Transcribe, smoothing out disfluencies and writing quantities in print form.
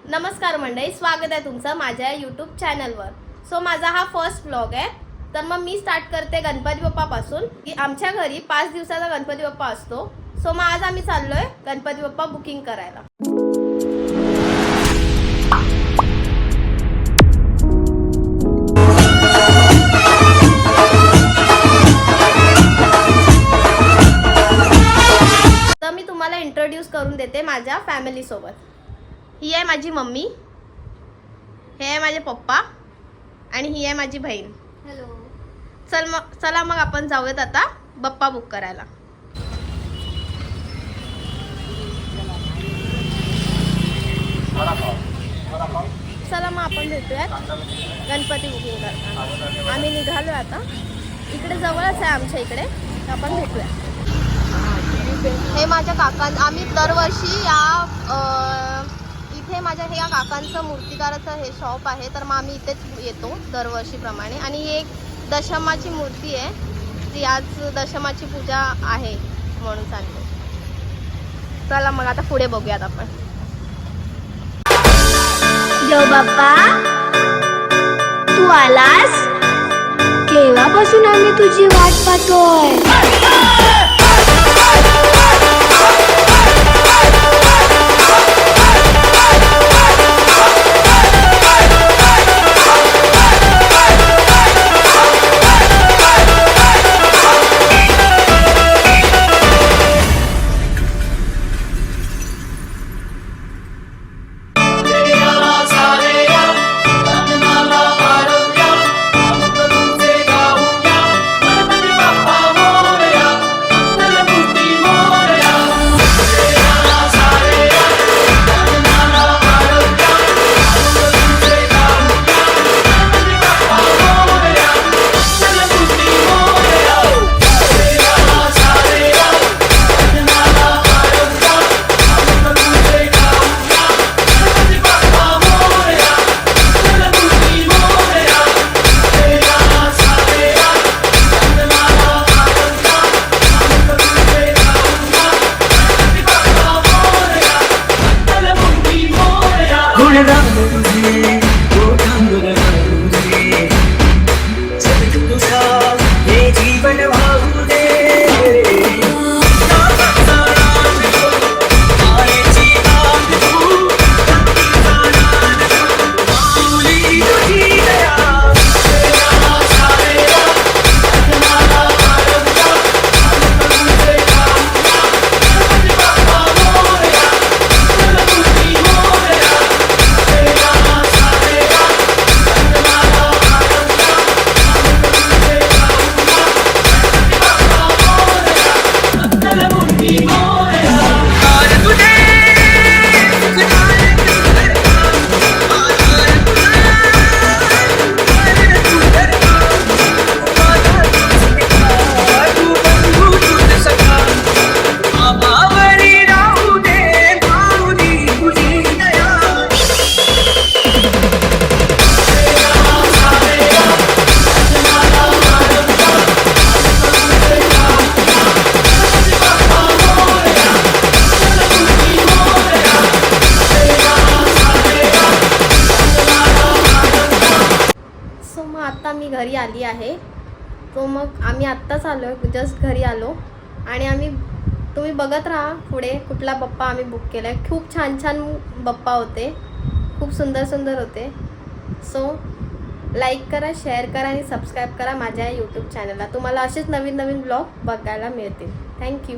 नमस्कार मंडळी, स्वागत आहे तुमचं माझ्या यूट्यूब चॅनलवर। सो माझा हा फर्स्ट व्लॉग आहे। तर मग मी स्टार्ट करते गणपती बाप्पा पासून की आमच्या घरी 5 दिवसाचा गणपती बाप्पा असतो। सो मग आज आम्ही चाललोय गणपती बाप्पा बुकिंग करायला। तर मी तुम्हाला इंट्रोड्यूस करून देते माझ्या फॅमिली सोबत। ही आहे माझी मम्मी, हे आहे माझे पप्पा आणि ही आहे माझी बहीण। हेलो। चला मग आपण जाऊयात आता बाप्पा बुक करायला। चला मग आपण भेटूयात गणपती बुकिंग करताना। आम्ही निघालो आता, इकडे जवळच आहे आमच्या इकडे, आपण भेटूया। हे माझ्या काका, आम्ही दरवर्षी इथे माझ्या हे काकांचं मूर्तिकाराचं हे शॉप आहे, तर मग आम्ही इथेच येतो दरवर्षीप्रमाणे। आणि ही एक दशमाची मूर्ती आहे, ती आज दशमाची पूजा आहे म्हणून सांगतो। चला मग आता पुढे बघूयात आपण। देव बाप्पा, तू आलास? केव्हापासून आम्ही तुझी वाट पाहतोय। आता मी घरी आली आहे। तो मग आम्ही आत्ताच आलो, जस्ट घरी आलो। आणि तुम्ही बघत राहा पुढे कुठला बाप्पा आम्ही बुक केला आहे। खूप छान छान बाप्पा होते, खूप सुंदर सुंदर होते। सो लाईक करा, शेअर करा आणि सबस्क्राईब करा माझ्या यूट्यूब चॅनलला। तुम्हाला असेच नवीन नवीन ब्लॉग बघायला मिळतील। थँक्यू।